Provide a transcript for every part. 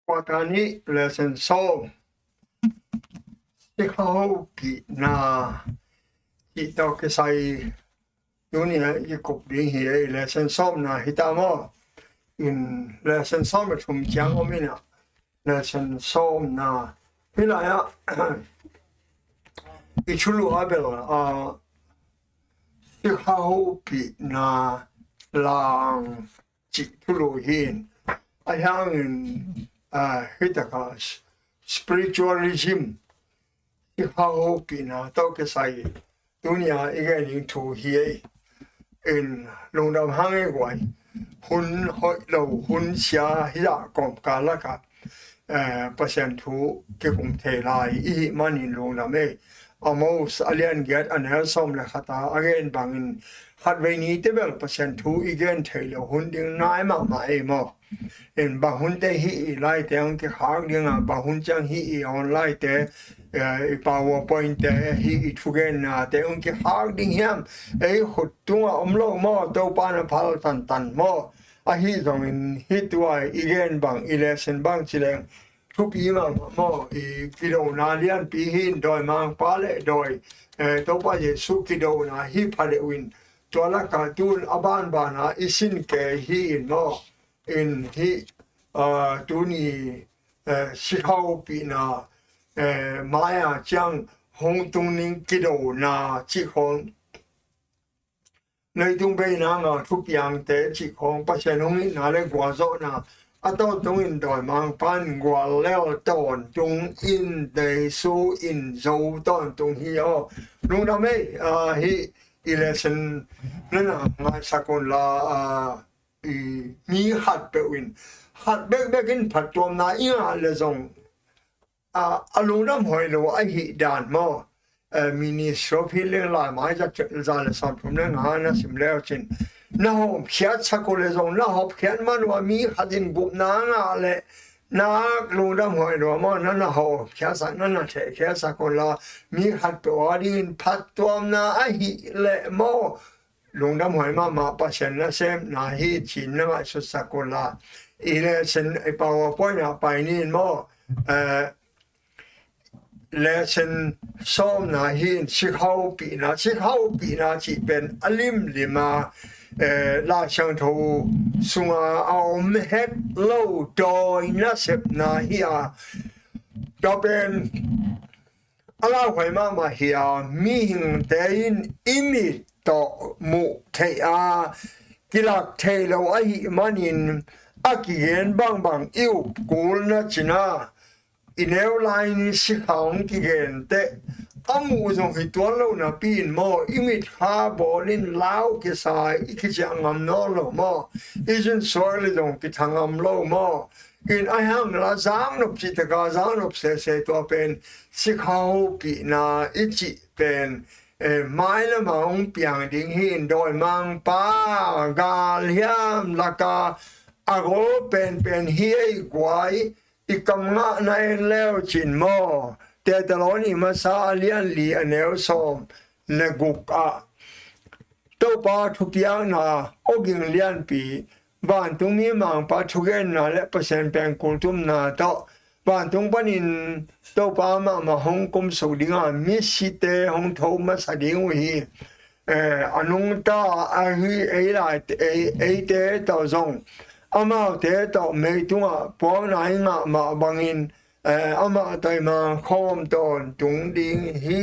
Watani lesson so kikup na ito kisay dunia kikup din hiya lesson so na hitamo in lesson so tum kiang omina lesson so na hilaya ichulu abel kikup na lang chitulu hin ayang hitakas spiritualism kikup na to kisay dunia igaling to hiya in lung dam hangi guai hun hoi lo hun xia hia gom ka la ka Pasian thu ke kum the lai I manin lung dam e amos alian get an helsom la khata again bangin hat ve ni te bel Pasian thu again the lo hun ding nai ma ma e mo in ba hun te hi lai te ang ke khang ding ba hun chang hi online te PowerPoint hi thugen na te ang ke khang ding hiam e khut tunga omlo mo to pa na phal tan tan mo a hi zong in hi tuai again bang election bang chileng thu pi ma mo I kilo na lian pi hin doi mang pa le doi to pa je su kilo na hi phale win to la ka tun aban ba na isin ke hi no in hi tu ni si hau pi na maya chang hong tung ning kilo na chi hong nơi tung bay na ngà thu piang te chi hong pa chen hong na le gwa zo na a to tung in doi mang pan gwa leo ton tung in de su in zo ton tung hi o lung da me hi election na na nga sakon la mi hat pe win hat be in phat tom na ia le zong a lung dam hoi lo a hi dan mo mini shop hi le la mai ja za le sam phum le nga na sim le chin na ho phiat sakol le zong na ho phiat man wa mi hadin gup na nga le na lung dam hoi lo mo na ho phiat sa na the phiat sakol la mi hat to adin phat tom na a hi le mo lung dam hoi ma Pasian na sem na hi chin na ma su sakol la ile sen PowerPoint na pai ni mo lesson som na hin si hau pi na chi ben alim lima la chang tho sunga au het lo doi na sep na hia to ben ala hoi ma hia mi hing te in imi to mu te a kilak te lo ai manin akien bang iu kul na china ineo line si hong ki gen te amu zong hi tuan lo na pin mo imit ha bolin lao ki sai ki chang am no lo mo isn't soil zong ki thangam lo mo in I hang la zang nop chi ta ga zang nop se to pen si khau pi na ichi pen mai la maung piang ding hin doi mang pa ga liam la ka ago pen hi guai ikam nga na leo chin mo te taloni ma sa lian li aneo som le guk a to pa thu piang na oging lian pi ban tung mi mang pa thu gen na le Pasian pen kul tum na to ban tung panin to pa ma hong kum so dinga mi si te hong tho ma sa ding wi anung ta a hi ei lai ei te to zong ama te to me tunga po nai nga ma bangin ama tai ma khom ton tung ding hi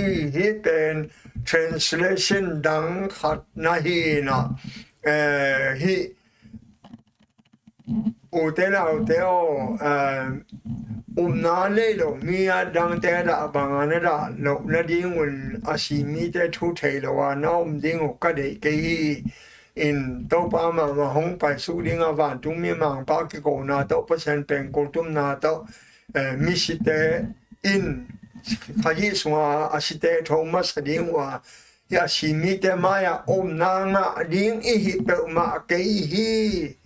pen translation dang khat na hi na hi u te o na le lo mi a dang te da bangana da lo na ding un asimi te thu thei lo wa nom ding o ka de ke in to pa ma hong pai su ding a van tung mi mang pa ki ko na to Pasian pen ko tum na to mi si te in kha yi swa a si te tho ma sa ding wa ya si mi te ma ya na nga ding I hi pe ma ke hi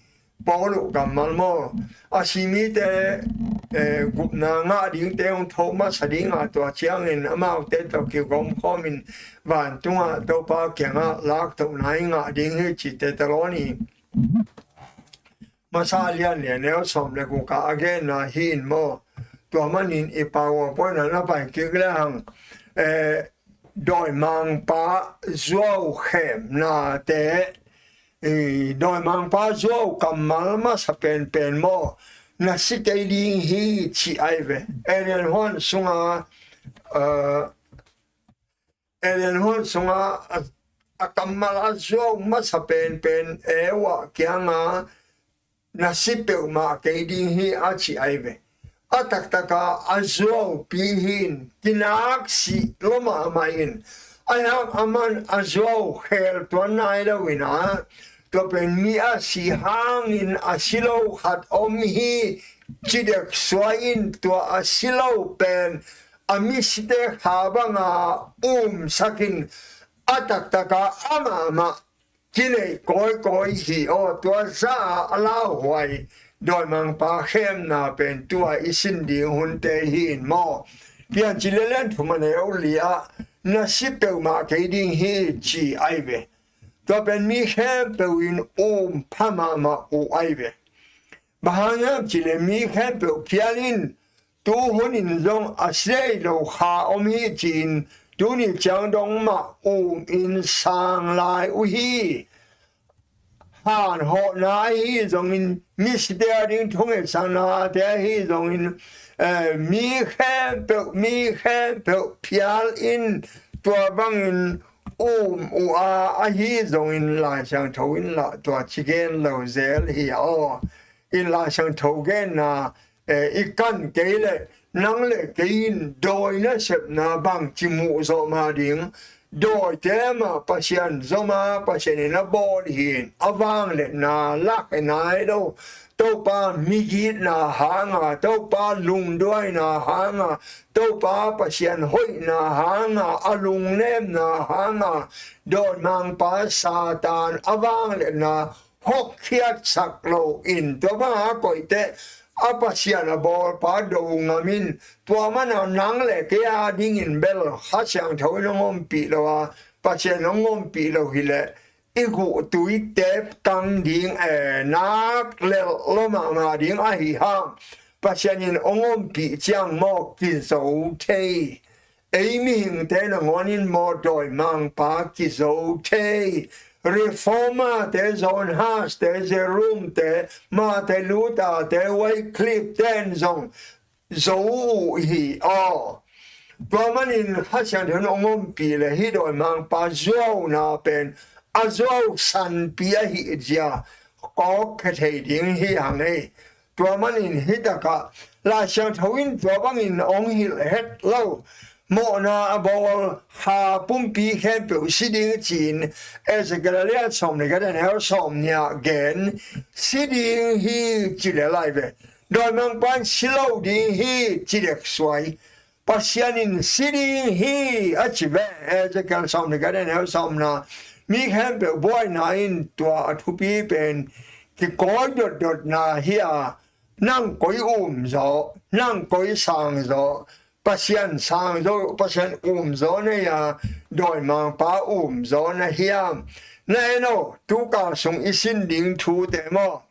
Paulo gamal mo asimi te gup na nga ding te on thoma sading a to chiang in amau te to ki gom khomin van tunga to pa kyanga lak to nai nga ding hi chi te taloni มาซาเลียนเนี่ยแล้วสมเลยกูกะอาเกนนะหินโมตัวมันอินอีปาวปอยนั้นไปกิกแล้วดอยมังปาจัวเข้มนาเตดอยมังปาจัวกำมัลมาสเป็นโมนัสิเกลิงฮีชีไอเวเอเรนฮอนสุงาเอเรนฮอนสุงากำมัลจัวมาสเป็นเอวะเกียงานัสิเปลมาเกลิงฮีอาชีไอเวatak taka azong pihin tinak si loma amain ayang aman azong hel tuanay lawina to pen mia si hangin asilo hat omhi chidek swain to asilo pen amisite habanga sakin atak taka ama kine koi hi o to sa ala huaiโดยมังปาเข้มนาเป็นตัวอิสินดีหุ่นเตหินมอเพียงจิเลเลนทุมันเอวเลียนาสิเปลมาเกดิงฮีจีไอเวตัวเป็นมีแค่เปวินพามาอูไอเวบางอย่างจิเลมีแค่เปลเพียลินตัวหุ่นอินซงอาเซโลคาอมฮีจีนตัวนี้จังดงมาอินสังลายอุฮีhan ho na hi zong in mis der ding thong e sang na der hi zong in mi khem pe pial in tua bang in u a hi zong in la sang tho in la tua chigen lo zel hi o in la sang tho gen na i kan ke le nang le ke in doi na sep na bang chi mu zo ma dingโดยเจ้าปัจจัยโซมาปัจจัยนับบอลหินอวังเลนาลักนายดูตัวป้ามีกิจนาหางาตัวป้าลุงด้วยนาหางาตัวป้าปัจจัยหอยนาหางาอลุงเล่มนาหางาโดยมังป้าซาตานอวังเลนาหกเขียดสักโลอินตัวป้าก๋วยเตะอาปัจจัยบอลป้าดูงามินตัวมันนังเล็กยาดิ่งอินเบลฮัชยังเท่าน้องปีละว่าปัจจัยน้องปีละหิเลอีกูตุยเต็บกังดิ่งนักเล่ลมาดิ่งอาหิฮามปัจจัยนี้น้องปีจังมอกกินโซเทมิงเทนงอนินมอดอยมังปากิโซเทreforma te zon has te zerum te ma te luta te wai clip ten zong zo hi o Brahmanin hasan hen ongom pi le hi doi mang pa zo na pen a zo san pia hi ja ko khe ding hi hang ei Brahmanin hitaka la sang thawin Brahmanin ong hi het lo mo na abol ha pum pi khen pe siding chin as a galalia som ne ga den her som nya gen siding hi chi le lai ve doi mang pan silo ding hi chi dek swai Pasian in siding hi achive as a gal som ne ga den her som na mi khen pe boy na in tua thu pi pen ki ko dot na hi a nang koi zo nang koi sang zo Pasian sang zo Pasian zo ne ya doi mang pa zo na hiam na no tu ka sung isin ding thu te mo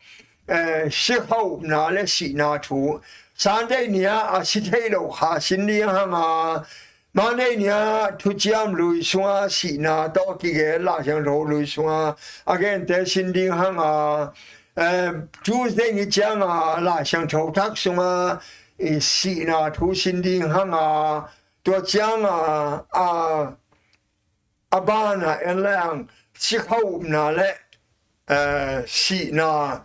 shi hau na le si na thu san de nia a si thei lo ha sin ni ha ma ma ne nia thu chiam lui sunga si na to ki ge la yang ro lui sunga again te sin ding ha ma Tuesday ni chiang a la yang thou tak sunga si na thu sin ding hang tua chiang abana en lang si khâu na le si na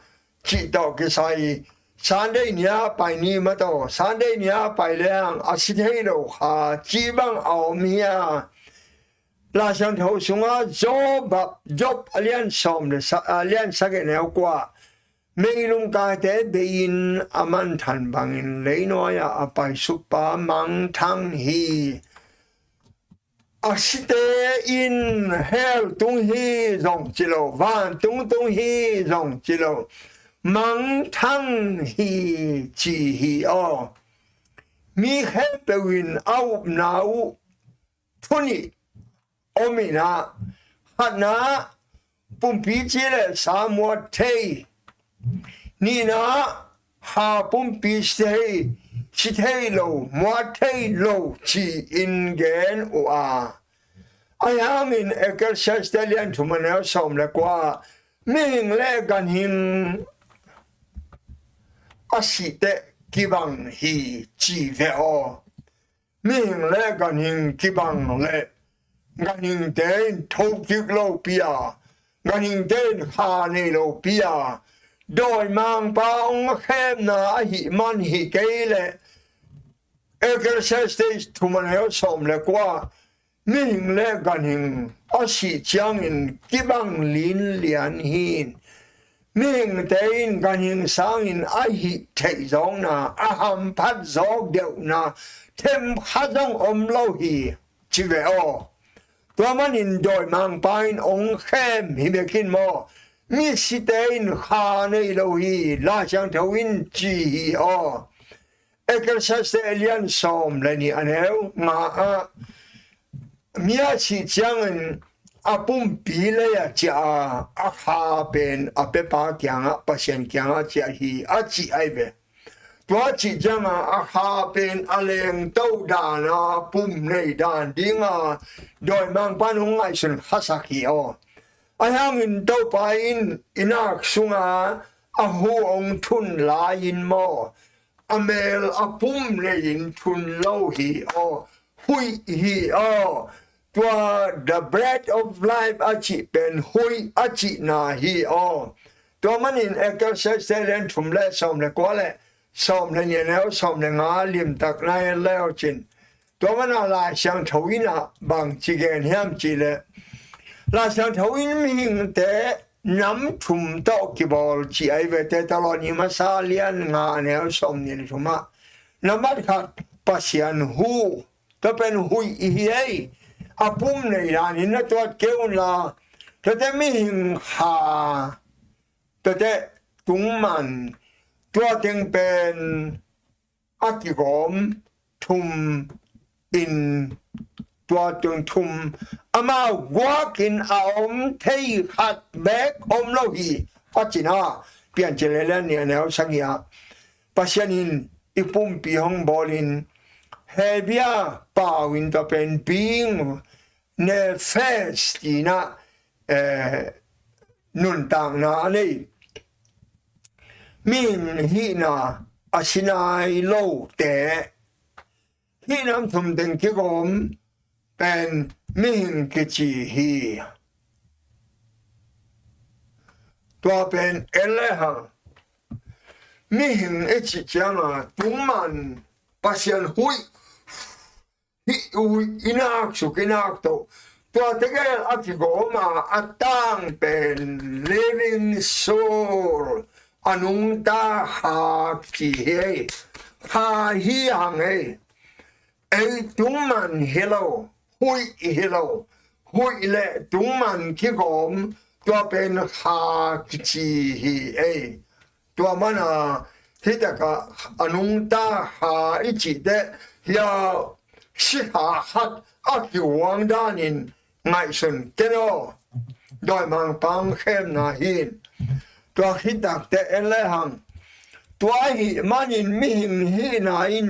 chi to ke sai Sunday nia pai ni ma to Sunday nia pai lang a si thei lo ha chi bang ao mia la sang thou sunga job alian som le alian sa ke neu kwa Mei lung ka te bein aman than bangin leinoya apai supa mang thang hi asite in hell tung hi zong chilo van tung hi zong chilo mang thang hi chi hi o mi he pewin au nau thuni omina hatna pumpi chile samwa thei นี่นะหาปุ่มปีเซชิเทโลมัวเทโลชีอินเกนอุอาไอ้ฮามินเอกลเชสเตเลียนทุมันเอาสมเลยกว่ามิงเล่กันหินอาศิเตกิบังฮีจีเวโอมิงเล่กันหินกิบังเล่กันหินเดินทุกยิกโลปียกันหินเดินฮาเนโลปียโดยมังปองเข้มนาหิมันหิเกเลเอกลเชสเตทุมันเอาสมเลยกว่ามิงเล่กันหินอาศิจังหินกิบังลินเลียนหินมิงเดินกันหินสังหินอาหิเทจงนาอาหัมพัดจอกเดียวนาเทมขัดงอมโลหีจิเวโอตัวมันหินโดยมังปายองเข้มหิเบกินโมมิสิเตนขาในโลหีลาจังทวินจีโอเอกลเชสเตเลียนสมเลนี่อันเอวมามีอาชีพจังอาปุ่มปีเลยจ้าอาคาเป็นอาเปปาเกียงอาปัสยันเกียงอาจ้าฮีอาจีไอเบตัวจีจังอาคาเป็นอาเลงเต้าดานาปุ่มในดานดิ้งโดยมังปานุงไอสุนฮัสักีโอไอฮังอินเต้าไปอินักสุงอาหูองทุนลายินโมอเมลอาปุ่มในยินทุนโลฮีโอหุยฮีโอตัว the bread of life อาจิเป็นหุยอาจินาฮีโอตัวมันอินเอกเซเซเลนทุมเล่สมเลกว่าเล่สมเลเนี่ยแล้วสมเลงาลิมตักนายแล้วจินตัวมันอะไรช่างทวินะบางจีเกนเฮียมจีเลลาช่างทวินมิงแต่น้ำทุมโตกิบอลจีไอเวเตตลอดนี้มาซาเลียนงาเนี่ยสมเนี่ยทุมะน้ำมันขัดปัสยันหูก็เป็นหุยอีเออาปุ่มในร้านนี้นะตัวเกี่ยวลาตัวแต่ไม่หิงหาตัวแต่ตุงมันตัวเต็งเป็นอากิกอมทุมอินตัวตึงทุมอามาวากินอาอมเทียขัดแบกอมโลหีปัจจินาเปลี่ยนเจริญเนี่ยแนวสังยาปัจจันินอีปุ่มปีห้องบอลินเฮเบียป่าวินตัวเป็นปิงเนเฟสตีนะนุนต่างนาเลยมินฮีนาอาชินายโลแต่ฮีน้ำทุมเต็งกิกอมเป็นมิงกิจิฮีตัวเป็นเอเลหังมิงเอจิจังตุมันปัสยันหุยอินักสุกินักโตตัวเทกอาทิโกมาอัตังเป็น living soul อนุงตาหาจีเฮหาฮีหังเฮไอตุมันเฮโลหุยเฮโลหุยเละตุมันคิโกมตัวเป็นหาจีเฮตัวมันที่ตะกะอนุงตาหาอิจิเดยาสิหาหัดอากิวังดานินไงสุนเกโนโดยมังปังเข้มนาหินตัวฮิดักเตเอเลหังตัวหิมันินมิหิงหินาอิน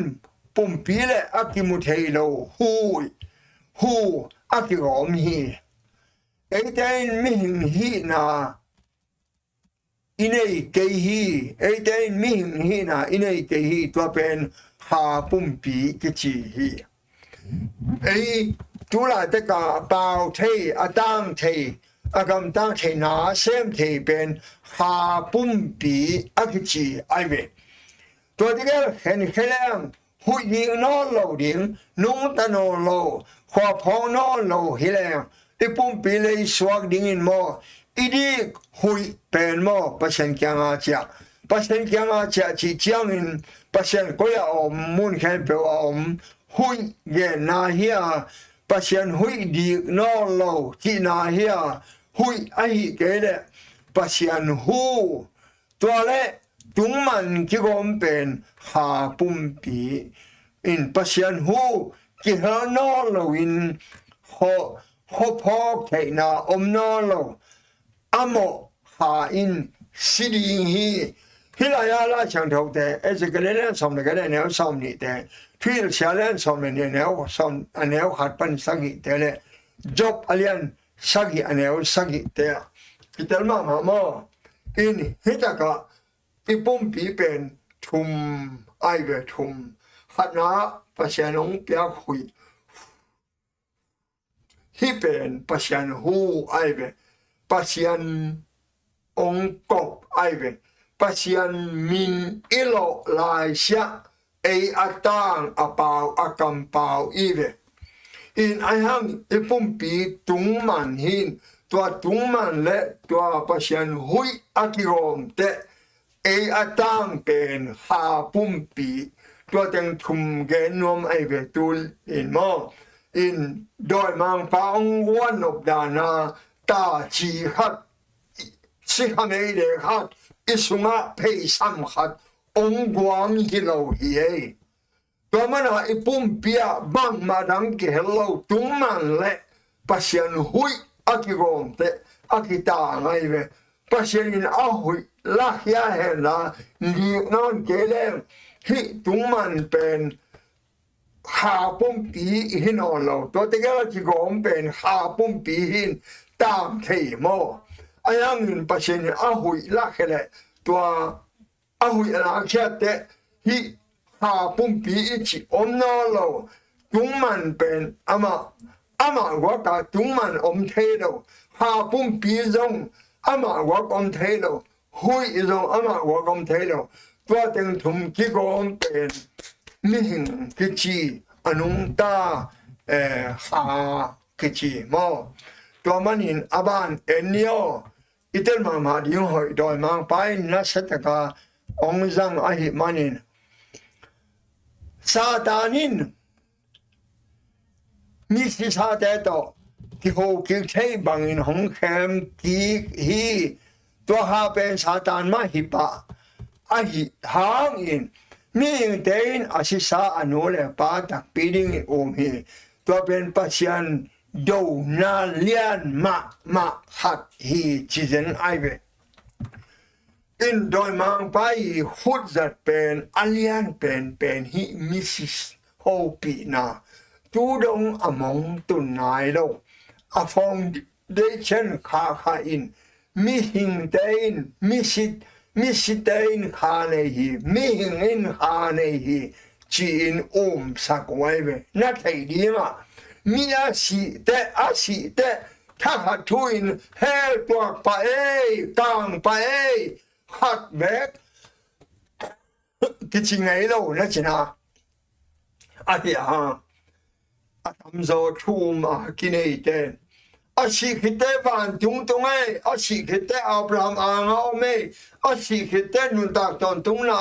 ปุ่มปีเลอากิมุเทโลฮูอากิโอมฮีเอเตนมิหิงหินาอินเอเกฮีเอเตนมิหิงหินาอินเอเกฮีตัวเป็นหาปุ่มปีกิจิฮีไอ้ตุลาเตกาเปาเทอตังเทอากำตังเทนาเซมเทเป็นหาปุ่มปีอากิจิไอเวตัวที่ก็เห็นแค่แล้วหุยยิงนอโลดิงนุ่งตะโนโลขอพองนอโลฮิแลงไอปุ่มปีเลยสวกดิ่งอินโมอีดีหุยเป็นโมปัสยันเกียงอาเจียปัสยันเกียงอาเจียจีเจียงอินปัสยันก็ยาอมมุนแค่เปล่าอมหุยเกนาเฮียปัสยันหุยดีนอโลที่นาเฮียหุยไอเกเลปัสยันหูตัวเล่ตุงมันกิกอมเป็นหาปุ่มปีอินปัสยันหูกิฮานอโลอินโฮพอกเทนาอมนอโลอโมหาอินสิริฮี ฮิลายาลาช่างเท่าแต่เอสเกเลนสมเลยก็ได้แนวสมนี่แต่ที่เชียเลนสมเนี่ยแนวสมอันแนวขัดปันสักอีแต่เลยจบอเลียนสักอีอันแนวสักอีแต่พิจารณามาโมอินฮิตากะปีปุ่มปีเป็นทุมไอเวทุมขัดน้าปัจจัยน้องเปียคุยฮิเป็นปัจจัยหูไอเวปัจจัยองกบไอเวPasian min ilo lai sia ei atang apau akampau ive in ayang ipumpi tungman hin tua tungman le tua pasian hui akirom te ei atang pen ha pumpi tua teng thum genom ive tul in mo in doi mang paong wan op dana ta chi hat si hamei de hatอิสุงะเพย์สัมขัดองกวางฮิโลฮีเอตัวมันหาอิปุ่มเปียบังมาดังเกลโลตุงมันเละปัสยันหุยอากิโกมเตอากิตาไงเวปัสยันอาหุยลักยาเฮล่าลีนอนเกเลมฮิตุงมันเป็นขาปุ่มปีหินอนเราตัวเตกอากิโกมเป็นขาปุ่มปีหินตามเทโมอายังเงินปัจจัยอาหุยลักเลยตัวอาหุยลักเช่แต่ฮิหาปุ่มปีอิจิอมนอโลตุงมันเป็นอามาว่ากับตุงมันอมเทโลหาปุ่มปีซงอามาว่าอมเทโลหุยซงอามาว่าอมเทโลตัวเต็งทุมกิโกมเป็นมิหิงกิจิอนุงตาหากิจิโมตัวมันหินอาบานเอ็นเนียวอิตลมาดิวหอยดอยมังไปนัสตกาองจังอหิมันินซาตานินมิสิซาเตโตที่โหกิเทบังอินหงแคมกีฮีตัวหาเป็นซาตานมาหิปะอหิหางอินมีเดินอาศิสาอนุเลปาตักปีดิงโอมฮีตัวเป็นปัจจัยดูนาเลียนมาหัดฮีจิเซนไอเวอินโดยมังไปหุดจัดเป็นอเลียนเป็นฮีมิสิสโฮปีนาตูดงอมงตุนนายโลอฟองเดเชนคาอินมิหิงเตนมิสิเตนคาเนฮีมิหิงอินคาเนฮีจีนสักไว้เวนัดไอดีมามีอาศิเตถ้าหัดทุยเฮตัวไปกลางไปหัดแบกกิจไงเรานะจินะอาเดียอาทำโซทูมากินไอเตอาศิคิดเตวันตุงไออาศิคิดเตอับรามอ่างเอาไม่อาศิคิดเตนุนตากตอนตุงนา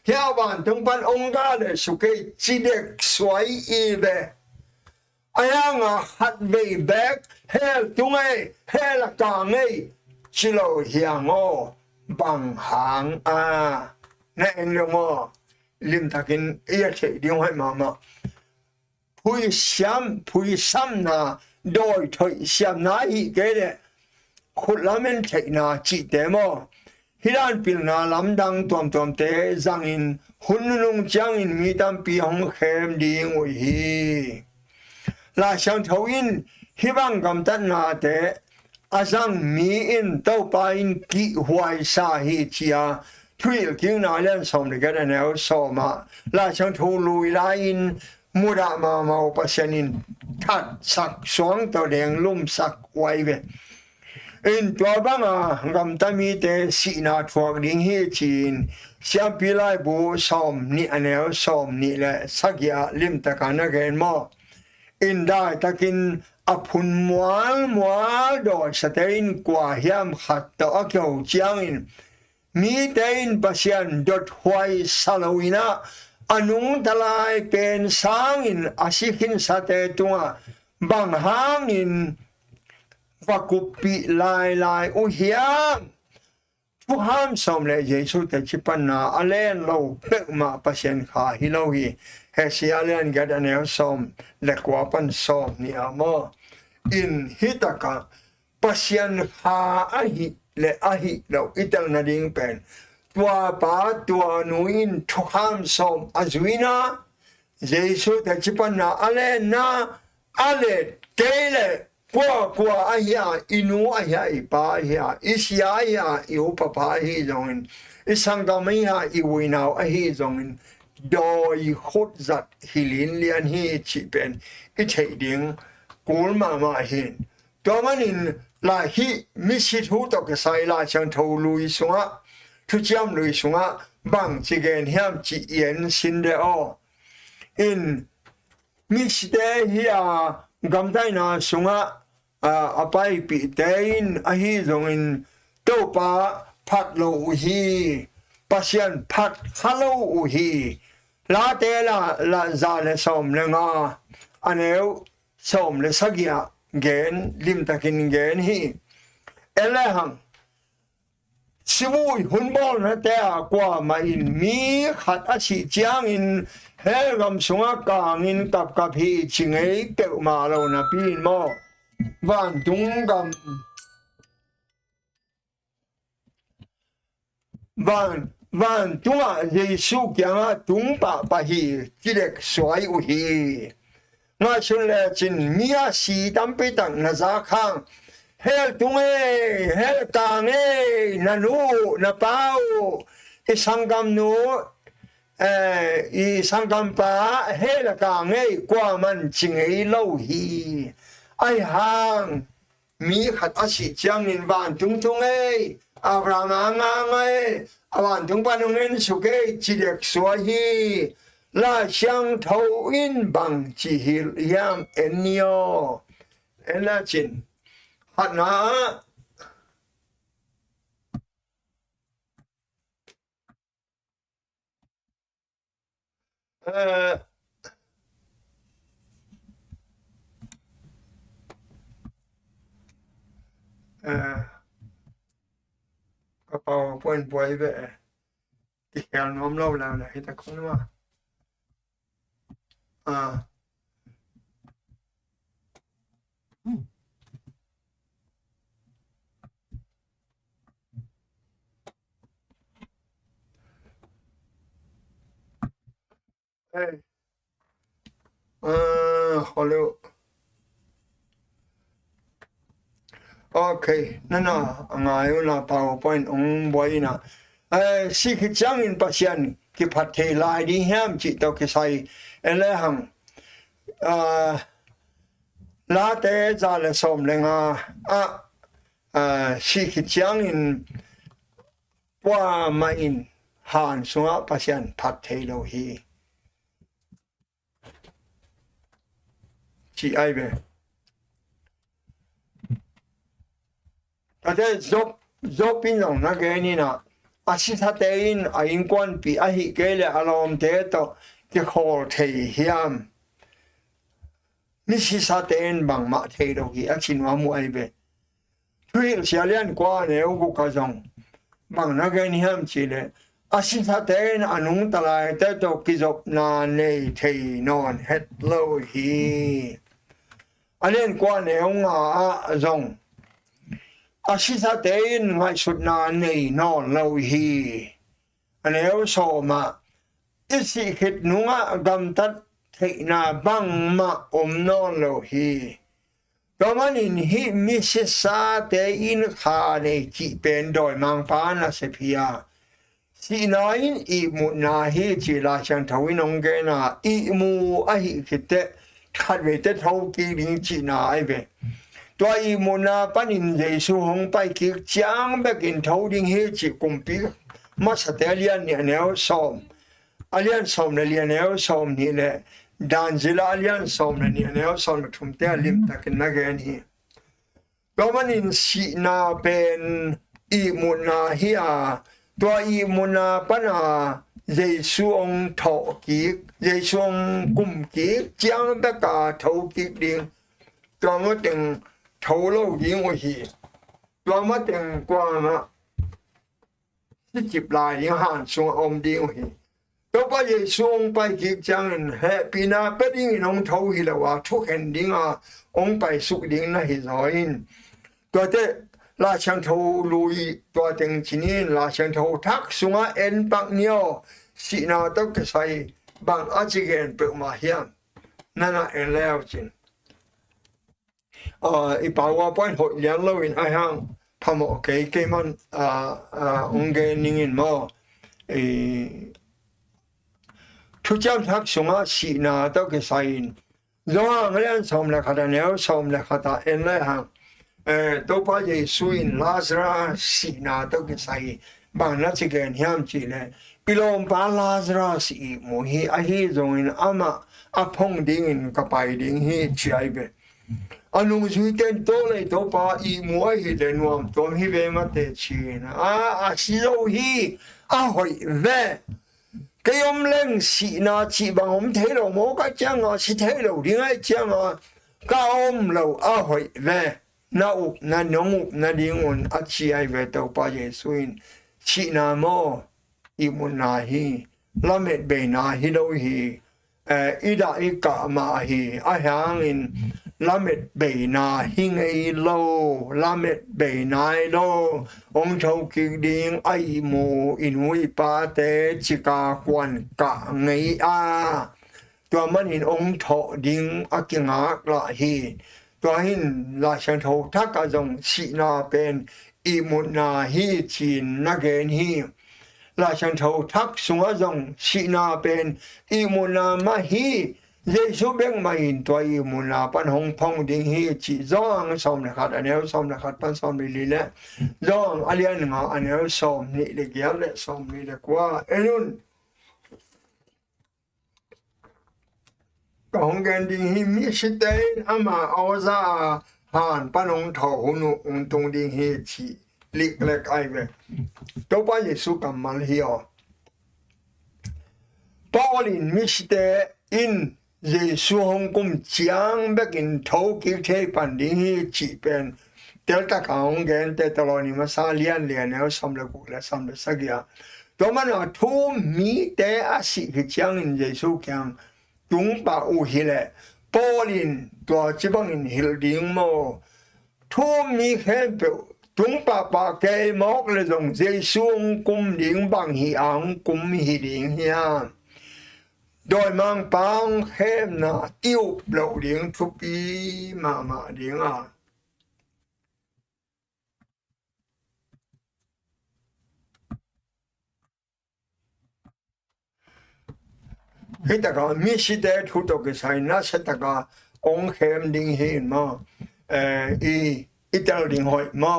เฮียวันตุงปันองค์กาเลยสุเกจิเด็กสวยอีเบอายังหัดเบย์แบกเฮลตุงเฮลกางชิโลเฮียงบังหางนั่นเองลิมทักินเอียเฉยดิ้งให้มาผู้ซ้ำนะโดยถอยเสียมนาฮีเกเดขุดละมันเทนาจิตเตมฮิรันปิลนาลำดังตัวเตจังอินหุ่นนุ่งจังอินมีตามปีของเข้มดีงวยฮีลาช่างทวินฮิบังกำตันนาเตอาจังมีอินเต้าปายกิหวยสาหิจียทุยกิงนาเล่นสมเด็จกันแนวสมาลาช่างทูลุยลาอินมุดามาปัสนินทัดสักสวงตัวแดงลุ่มสักไว้เวอินตัวบังกำตันมีเตสีนาทวกดิ้งฮีจีนเสียปีไลบูสมนี่แนวสมนี่แหละสักยาลิมตะการนักเรียนมออินได้ตะกินอภุนมัวดอยสเตอินกว่าเฮียมขัดต่อเกี่ยวเจียงอินมีเตอินปัสยันดดหวยสลวินาอนุงทลายเป็นสางอินอาศิขินสเตตัวบางหางอินวักุปิลายอุเฮียมผู้ห้ามสมเลยเยซูแต่ชิปันนาอเลนเราเปิกมาปัสยันขาฮิโลฮีเฮสิอาเลนกัดแนวสมเล็กว่าปันสมนี่อามอินฮิตากะปัสยันหาอหิเลอหิเราอิตาลนาดิงเป็น ตัวป้าตัวนุอินทุกห้ามสมอาจุยนะเยซูแต่จิปันนะอะไรนะอะไรเกลกว่าอาเฮียอินูอาเฮียอีป้าอาเฮียอิสยาเฮียอีอุปปาฮีจงอินอิสังกามีฮะอีวินาวอาฮีจงอินโดยขุดจัดฮิลินเลียนฮีจิเป็นอิเทดิงกูลมาเห็นตัวมันอินลาฮีมิสิทูตกใส่ลาช่างทูลุยสุงะทุจามลุยสุงะบังจิเกนเฮียมจิเย็นสินเดออินมิสเตเฮียกำไดนาสุงะอภัยปีเตอินอาฮีจงอินโตปาพัดโลฮีPasian pat hello hi la te la za le som le nga aneu som le sagia gen lim takin gen hi elehang siwui hunbol na te kwa ma in mi khat a chi chiang in helgam sunga kang in kap hi chingei pe ma lo na pin mo van tung gam van tunga Yesu kiang tung pa hi kirek suai u hi nga chun le chin mia si tam pe tang na za khang hel tunge hel tang na nu na pau isangam nu isangam pa hel kang kwa man ching ei lo hi ai hang mi khat a si chiang in van tung Abraham awan tung panungen suke chidek suahi la xiang thou in bang chi hil yam enyo elachin hatnaกระเป๋าป่วยป่วยไปที่แขนน้อมเล่าแล้วนะให้ตะคนว่าขอเร็วโอเคนั่นน่ะงายน่ะ PowerPoint องบอยน่ะสิคิดจังอิน Pasian ที่พัดเทลายดีแฮมจิตตกใส่เลหังลาเตจาเลสมเลงสิคิดจังอินว่ามาอินหานสุงะ Pasian พัดเทโลฮีจิไอเบแต่จบปีน้องนักเรียนนี่นะอาชีพเตอินอินควันปีอาฮิเกลอารมณ์เตโตที่ขอเทียมมิชิสเตอินบางมาเทโลกีอาชินวามูไอเบทุยเสียเลียนกว่าเนวกุกจงบางนักเรียนนี่ฮัมจีเลอาชีพเตอินอนุตลายเตโตกิจบนาเนเทนอนเฮดโลฮีอันเลียนกว่าเนวงาจงอาชีพเตอินไงสุดนานในนอนเลวฮีอันนี้เราสมาอิสิขิดนุงะกำตัดเทนาบังมานอนเลวฮีตอนนั้นฮิมิสิสาเตอินขาในจีเป็นโดยมังปานาเสพียสีนาอินอิมุนาฮิจิลาชันทวินงเกนาอิมูอหิขิดเตขัดเวทเท่ากีริงจีนาไอเบตัวอีมุนาปันินเยซูหงไปกิกจางเบกินเท่าดิ่งเฮจิกุมปีมาสเตเลียนเนี่ยแนวสมอเลียนสมเนี่ยแนวสมนี่แหละดานจิลาอเลียนสมเนี่ยแนวสมทุ่มเตลิมตะกินนักเรียนฮีตัวมันอินสีนาเป็นอีมุนาฮิอาตัวอีมุนาปันเยซูองเท่ากิกเยซูองกุมกิกจางเบกาเท่ากิกดิ่งตัวมันถึง头路影我去，专门定光嘛，是接来影汉送我们定我去，都把耶稣拜吉将人嘿，比那不定弄头去了话，出肯定啊，我拜属定那些人，觉得 la chang thâu lui tua tiếng chinin la chang thâu thắc sunga en bạc nhiều si na tao cái sai bằng achigen bự mà hiam nana en leo chin ipawa point hội liên lâu in ai hang tham một cái man ông cái ningin mo thu chăm thắc sunga si na tao cái sai zong lên xóm là khát neo xóm là khát en leo hang tôi bây giờ suy Lazarus si na tôi cái sai bằng nó chỉ cái hiểm chỉ là ilom ba Lazarus si mua hi hi rồi in ama apong ding cái bài ding hi chạy về anh suy tên tôi này tôi ba mua hi để nuông tôi hi về mà để chi na si đâu hi hỏi về cái ông lên si na chỉ bằng ông thấy đâu mỗi cái chăng si thấy đâu đi ngay chăng cái ông lâu hỏi về na up na nong up na dingon at si ay veto pa Jesuin si na mo imun na hi lamet be na hi lo hi ida ika ma hi ahangin lamet be na hi ngei lo lamet be na lo ong thau ki ding ai mo inui pa te chika kwan ka ngei a tua man in ong tho ding akinga la hiตัวหินราชันโททักกะจงสีนาเป็นอิมุนาฮีจีนนักเกณฑ์ฮีราชันโททักสุงจงสีนาเป็นอิมุนามาฮีเยซูเบงมาอินตัวอิมุนาปันหงพงดิงฮีจีจงสมนะครับอันนี้สมนะครับปันสมลีและจงอเลียนงาอันนี้สมนี่เด็กยามและสมนี่เด็กว่าเอลุนกองกันดิหิมิสเตนอามาอาซาหานปนงทอหุนุงตงดิหิชีลิกเล็กไอเวตัวป้าเยซูกัมมัลฮิโอปอลินมิสเตอินเยซูฮงกุมจียงเบกินทอกิเทปันดิหิชีเป็นเตลตะกองกันเตตลอนิมาซาเลียนเลียนเอลซัมเลกุเลซัมเลสักยาตัวมันว่าทุ่มมีเตอาศิกิจียงอินเยซูกังตุงปาอูฮิเลปอลินตัวจิบังอินฮิลดิงโมทุ่มมีแค่เปตุงปาปาเกยมอกเลยจงเจซูงกุมดิงบังฮิอังกุมฮิดิงฮิอาโดยมังปังเข้มนาติ้วเปล่าดิงทุปีมาดิงฮิตกามิสิเดทุตกสัยนัสตกาองเข้มดิงฮิมาอิตาลิงหอยมา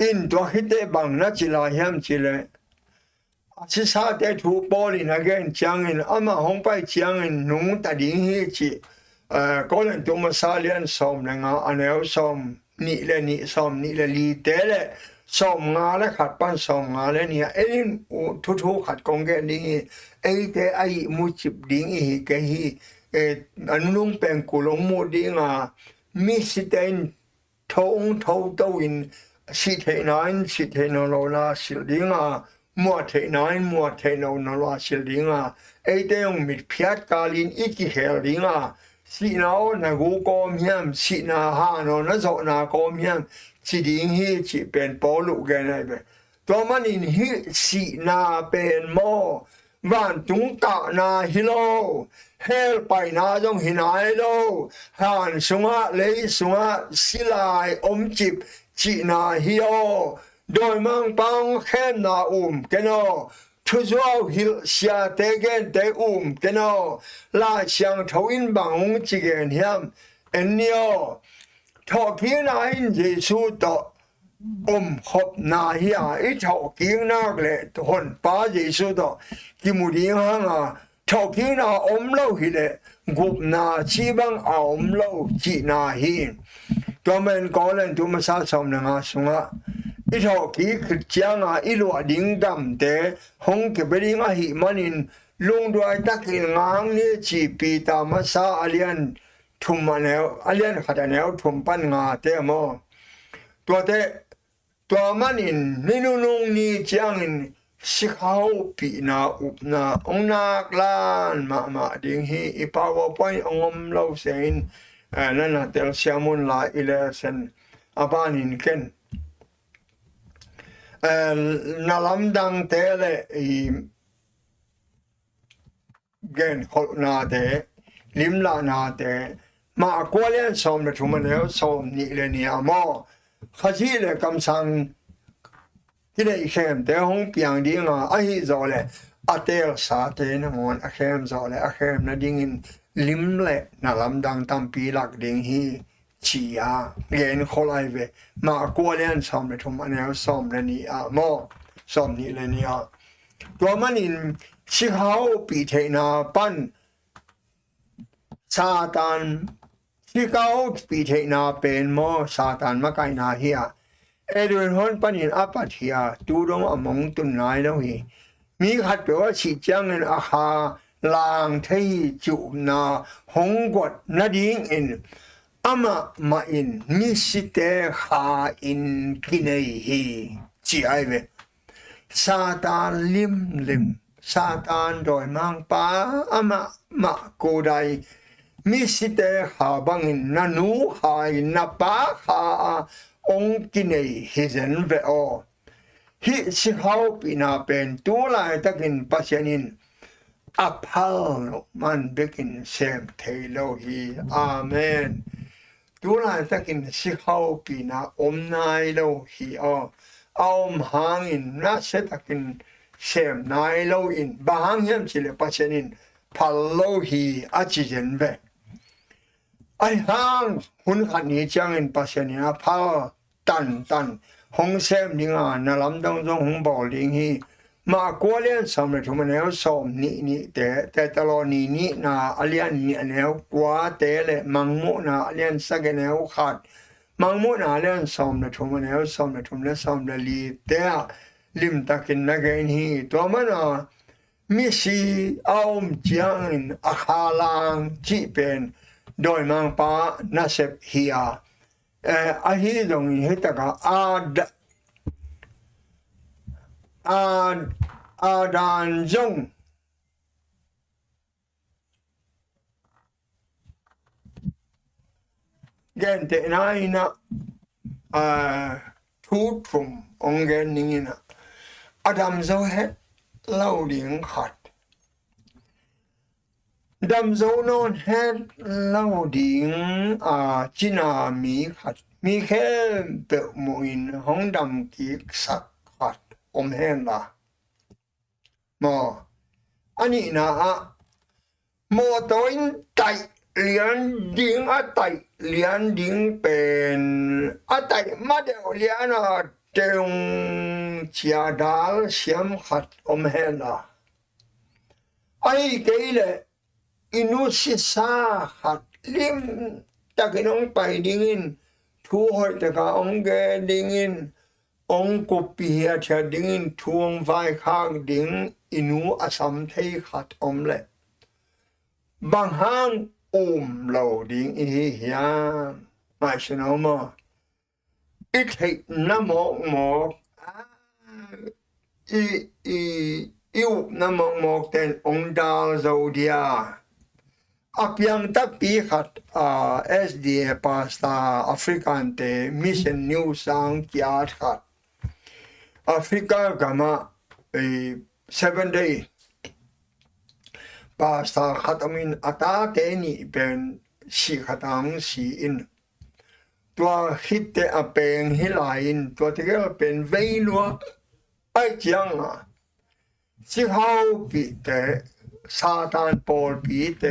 อินตัวฮิตเดบังนัจิลาเฮมจิเลอาซาเดทุปอลินเกนจังอินอามาฮงไปจังอินนุงตาดิงฮิจิก็เลยตัวมาซาเลียนสอมเลงอันเอลสอมนี่เลนี่สอมนี่เลลีเตเลสอมงาและขัดปั้นสอมงาและเนี่ยทุกขัดกองแกนี่ไอ้แต่ไอ้มูจิบดิ้งอีกฮีอันนุ่งเป็นกุลงมูดิ้งมิสเตนทงทอตัวอินสิเทนอลลาสิดิ้งมัวเทนอลลาสิดิ้งไอ้แต่ยังมิดพิจกาลินอีกเฮลิงสินาวนักกอมยามสินาฮานอนักจนากอมยามสิดิ้งฮีจิเป็นปอลุกันไงเบตัวมันอินฮีสินาเป็นโมวันตุงตานาฮิโลเฮลไปนาจงหินายโลหันสุงะเลยสุงะสิลายอมจิบจีนาฮิโอโดยมังปังเข้มนากันโอทุจเอาฮิลเสียเตเกนเตกันโอลาเชียงทวินบังจิเกนเฮียมเอ็นเนียทอกีนาอินเยซูโตขบนาฮิอาไอทอกีนาเลยทุนป้าเยซูโตกิมุดีฮังทอกีนาเล่าฮิเลกุบนาชีบังเล่าจีนาฮิตัวมันก็เล่นตัวมาซาสมนงาสุงะอีทอกีคือเจ้างอีลัวดิ้งดำแต่หงเก็บไปดิ้งหิมันินลุงด้วยตักอินงางนี่จีปีตามาซาอเลียนทุมมาแนวอเลียนขัดแนวทุมปันงาเตมอตัวมันอินนี่นุ่งนี่เจ้างอินสิเขาปีนาอุปนาองนักลานมาดิ้งฮีอีปาวปอยองเล่าเสียนนั่นน่ะเตลเซียมุนลาอิเลเซนอาบานินเกน นาลำดังเตะเลยเกณฑ์คนนาเตะลิมลานาเตะมากว่าเล่นสมเลยทุกมันแล้วสมนี่เลยเนี่ยมอข้าชีเลยกำสังที่ได้เข้มแต่ห้องเปียงดิ้งอ่ะไอ้จอเลยอาเตลสาเตนะมันเข้มจอเลยเข้มนะดิ้งลิมเลยนาลำดังตั้มปีหลักดิ้งฮีชีอาเกณฑ์คนไอเวมากว่าเล่นสมเลยทุกมันแล้วสมเลยเนี่ยมอสมนี่เลยเนี่ยตัวมันอินชิเขาปีเทนาปันซาตานชิเขาปีเทนาเป็นมอซาตานมาไกนาเฮียเอเดนฮอนปันอินอาปัตเฮียดูดงอมงตุนนายแล้วฮีมีขัดเปว่าชิจังเงินอาคาลางที่จุนาหงกดนาดิงอินอามาอินมิสิเตหาอินกินเนฮีจีไอเวซาตานลิมซาตานโดยมังปาอามาโกไดมิสิเตหาบังอินนานูหายนาปาหาองกินเนฮิเซนเวโอฮิสิเขาปีนาเป็นตัวลายตะกินปัสยานินอภัลมันเบกินเซมเทโลฮีอาเมนตัวลายตะกินสิเขาปีนาอมนายโลฮีเอาหางอินน่าเสตะกินเซมนายโลอินบางยามสิเลปัสยานินพัลโลฮีอาจิเจนเวไอหางหุ่นขันนี้จังอินปัสยานินพัลตันหงเซมดิงานาลำดังจงหงบอลิงฮีมากว่าเลี้ยนสำเร็จทุกมันแล้วสมนี่แต่ตลอดนี้นาอเลียนนี่แล้วกว่าแต่เลยมังมุนาอเลียนสักแล้วขาดมังมุนาเลียนสมเร็จทุกมันแล้วสมเร็จทุกแล้วสมเร็จลีแต่ลิมตะกินนักเองฮีตัวมันมิสีเอาจังอาคาลังจีเป็นโดยมังปานาเซบฮียอาฮีตรงนี้ตะกาอาดานจงเกณฑ์เตนายนะทุกทุมองเกณฑ์นี้นะอาดัมโซเฮเล่าเลี้ยงขัดดัมโซนอนเฮเล่าเลี้ยงจินามีขัดมีแค่เปิดมุอินห้องดำกิกสักขัดอมเฮนละมออันนี้นะโมตัวอินไตเลียนดิ้งไตเลียนดิ้งเป็นไตมาเดียวเลียนเตียงเชียดาลเสียมขัดอมเฮนละไอ้เกลี่ยอินุสิสาขัดลิมตะกินองไปดิ้งทูหอยตะกาองเกดิ้งองกุปีเชดิ้งทวงไฟข้างดิ้งอินูอสัมเทขัดอมเละบางห้างเหล่าดิ้งอีเฮียไม่ใช่น้องมาอีกทีน้ำหมอกอิวน้ำหมอกเต็นองดาโซเดียอับยังตักปีขัดSDA ปาสตาแอฟริกันเตมิชชั่นนิวสังกียร์ขัดแอฟริกากามา7 days ปาสตาขัดมินอัตาเตนี่เป็นสีขัดงสีอินตัวฮิตเตอเป็นฮิลาอินตัวที่ก็เป็นเวลัวไอจังสิเขาปีเตซาตานปอลปีเต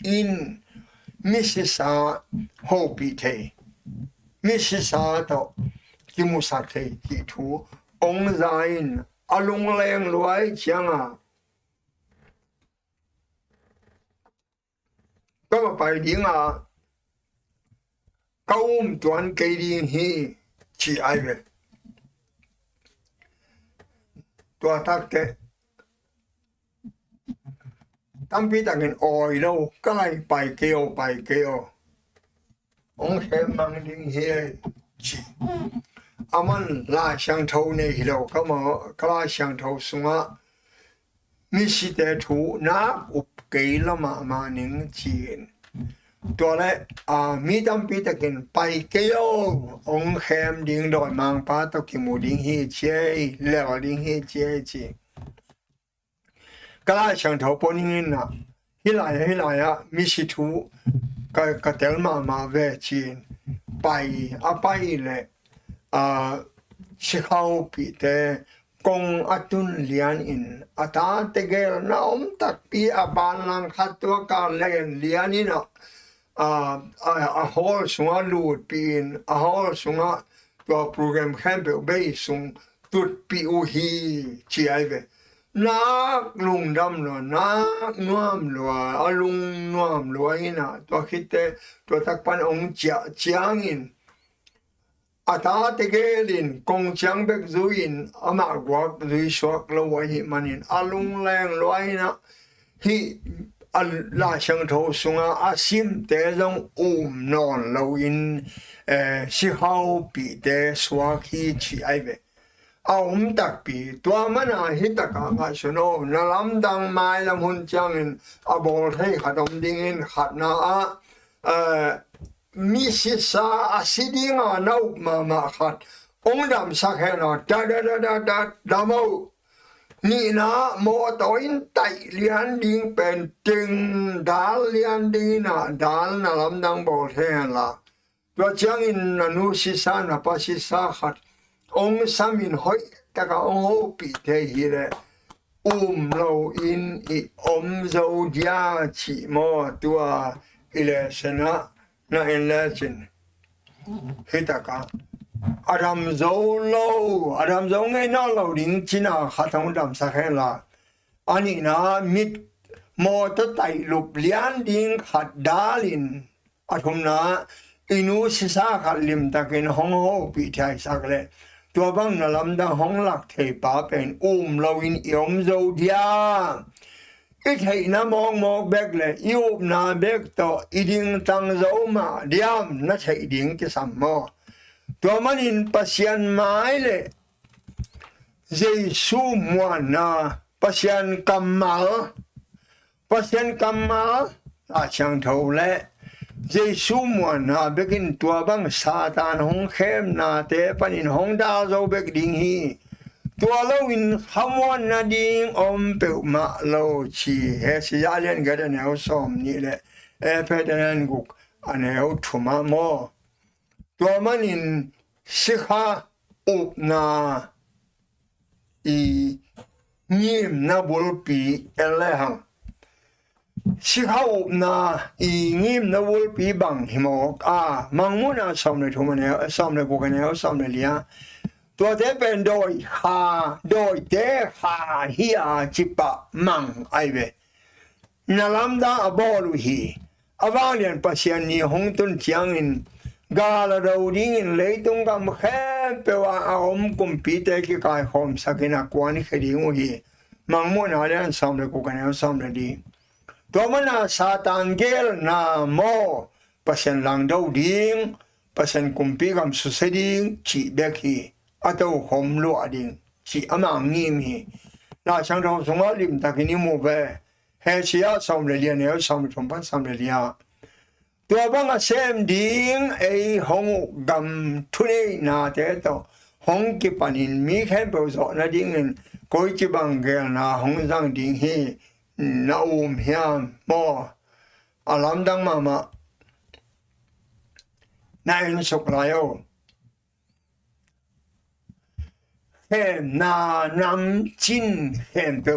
อินมิสิสาโฮปีเตมิสิสาโตกิมุสักเตกิทูองซาอินอลุงเลงรวยจังก็ไปดิ้งก้มจวนเกลียฮีชีไอเวตัวทักเตตั้งปีตั้งเงินออยแล้วก็ไล่ไปเกี่ยวองเชมังดิ้งเฮียชีอามันลาช่างเท่านี้เราก็มากลาช่างเท่าสุงะมิสิเตถูนักอุปเกลมาหนึ่งจีน ตัวและมีจำปีตะกินไปเกี่ยวองแคมดิ้งดอยมังป้าตะกิมูดิ้งฮีเจแล้วดิ้งฮีเจจีก็ไล่ช่างเท่าปนิงินนะฮิลายมิชิทูก็เตลมาเวจีนไปเลยชิคาวปีเตกงอัตุนเลียนอินอัตาเตเกลนะตักปีบานลังขัดตัวการเลียนนี่นะฮอลสุงาลูดปีนฮอลสุงาตัวโปรแกรมแคมเปเบย์สุงตุดปีอูฮีชีไอเวนักลุงดำลัวนักนวมลัวลุงนวมลัวอินะตัวคิดเตตัวตักปันองเจียงอินอาตาเตเกลินกงจังเบกซุอินอามากวักซุยชวกลัวหิมันินลุงแรงลัวอินะฮิลาช่างโทสุงอาซิมเตจงนอนลาวินสิฮาวปีเตสวาคีชีไอเวตักปีตัวมันฮิตกางาชโนนลำดังไม้ลำหุนจังอินบอลให้ขัดมดิ่งอินขัดนามิสิสาสิดิงานามาขัดดำสักแห่งดามนี่นะโมตอินไตเลียนดิ่งเป็นจึงดาลเลียนดิ่งนะดาลนะลำดังบอลให้ละตัวจังอินนุสิสานะปัสสิสาขัดสามินหอยแต่ก็ปีเทหิเลเราอินโซเดียชิโมตัวอิเลสนะน่าเอ็นเลจินฮิตากาอาดัมโซไงน่าเราดิ้งจินาขัดดำสักแห่งละอันนี้นะมิดโมตไตลุบเลียนดิ้งขัดดาลินอาทุมนะอินุสิสาขัดลิมตะกินปีเทสักเลยตัวบังนลำดังห้องหลักเทปาเป็นเราอินโซเดียอีเทนะมองเบกเลยยูบนาเบกต่ออีดิงตังโซมาเดียมน่าใช่อีดิงที่สัมมอตัวมันอินปัสยันไม้เลยเจสูมวนาปัสยันกัมมาอาช่างเท่าเลยเจสูมวนาเบกินตัวบังซาตานห้องเข้มนาเตปันอินห้องดาวโซเบกดิงฮีตัวเราอินขมวนนาดิงเปิลมาเราชีเฮสิยาเลียนกันแนวซ้อมนี่แหละเพดนันกุกอันแนวทุมาโมตัวมันอินสิกานานิมนาบุลปีเลหังสิกานานิมนาบุลปีบังหิมอกมังมุนาซ้อมในทุมันแนวซ้อมในกุกแนวซ้อมในเลียตัวเทเป็นโดยเตฮีจิปะมังไอเวนลำดาบอลุฮีวาเลียนปัสยานีหงตุนเชียงอินกาลเราดิ้งเลยตุงกำแค่เปว่ากุมปีเตกิกายหอมสักนักวานิคดีงูฮีมังมุนอะไรอันสามเลยกูกันเอาสามเลยดีตัวมันซาตานเกลนาโมปัสยันลังดาวดิ้งปัสยันกุมปีกำสุเสดิ้งจีเบกีอาตัวหอมลัวดิ้งชีอามังงี้มีน่าช่างเราสมัยริมตะกินิโมเบเฮชียสามเลียนเอลสามชมพันสามเลียตัวบังเซมดิ้งหงกำทุเรนาเตโตหงกิปันินมีแค่เปล่าสอนดิ้งเงินโกยจิบังเกลนาหงจังดิ้งฮีนาเฮียมโมอาลัมดังมานายสุกลายโอเฮมนานำจินเฮมเป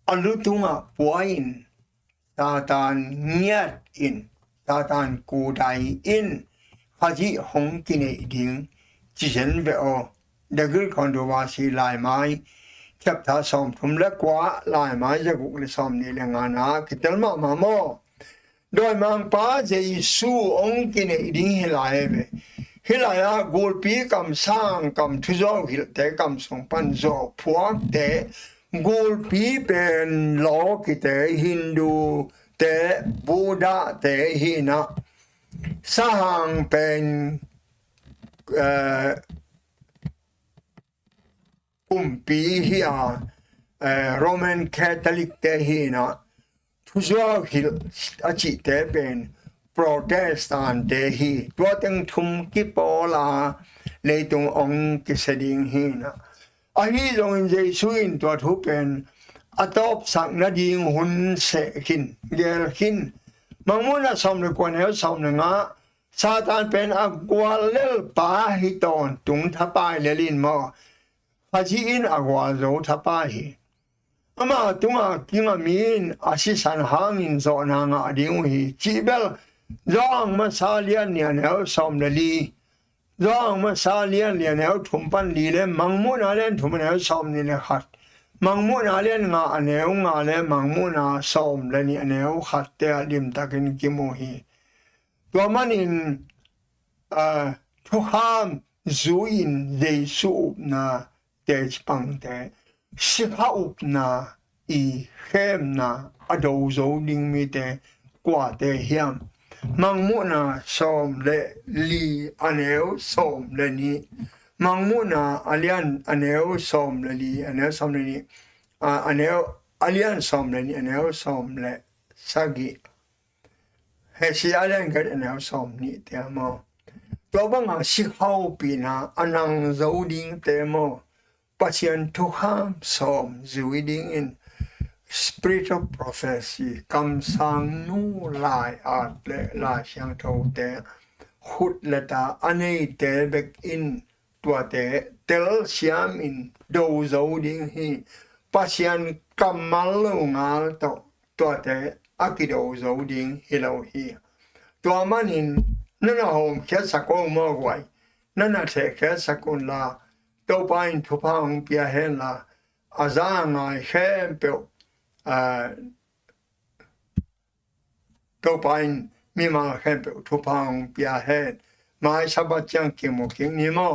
อลุตุงะปวยอินตาตานเงียดอินตาตานกูไดอินฮาจิหงกินเอดิงจิเซนเบโอเดกึลคอนโดวาซีลายไม้จับท่าสอมทุมเล็กกว่าลายไม้จะกุกเลยสอมนี่แหละงานาคิดเตลมาโมโดยมังป้าเจสูองกินเอดิงเฮลายเบฮิลายกูลปีกำสังกำทุจอฮิลเตกำส่งปันโจพวกเตกูลปีเป็นโลกิเตฮินดูเตบูดาเตฮินะสร้างเป็นกุมปีฮิโรมันคาทอลิกเตฮินะทุจอฮิลอาจิเตเป็น Protestant te hi tua teng thum ki pola leitung ong ki seding hi na a hi zong in Jesu in tua thu pen atop sak na ding hun se kin gel kin mangmuna som le kwan he som le nga Satan pen agwal lel pa hi ton tung thapai lelin mo Haji in agwal zo thapai hi ama tunga kinga min asisan hangin zo na nga ding hi chibel zong ma salian nian heo som le li zong ma salian lian heo thum pan li le mangmu na len thum heo som ni le khat mangmu na len nga aneu nga le mangmu na som le ni aneu khat te lim takin kimu hi tua manin thu ham zuin Jesu na te chpang te sikha up na I khem na ado zo ding mi te kwa te hiam mangmu na som le li aneu som le ni mangmu na alian aneu som le li aneu som le ni aneu alian som le ni aneu som le sagi he si alian get aneu som ni te mo to bang si hau pi na anang zo ding te mo Pasian Tuhan som zuiding in spirit of prophecy kam sang nu lai at le la xiang thou te hut leta anei te bek in tuate tel siam in do zo ding hi Pasian kamal ngal to tuate akido zo ding hilo hi tua manin nana hom khe sakong mo wai nana the khe sakun la to pain thu pang pia hen la azanga hem pe to pain mi ma hem pe thu pang pia hen mai sabat chang ki mo king ni mo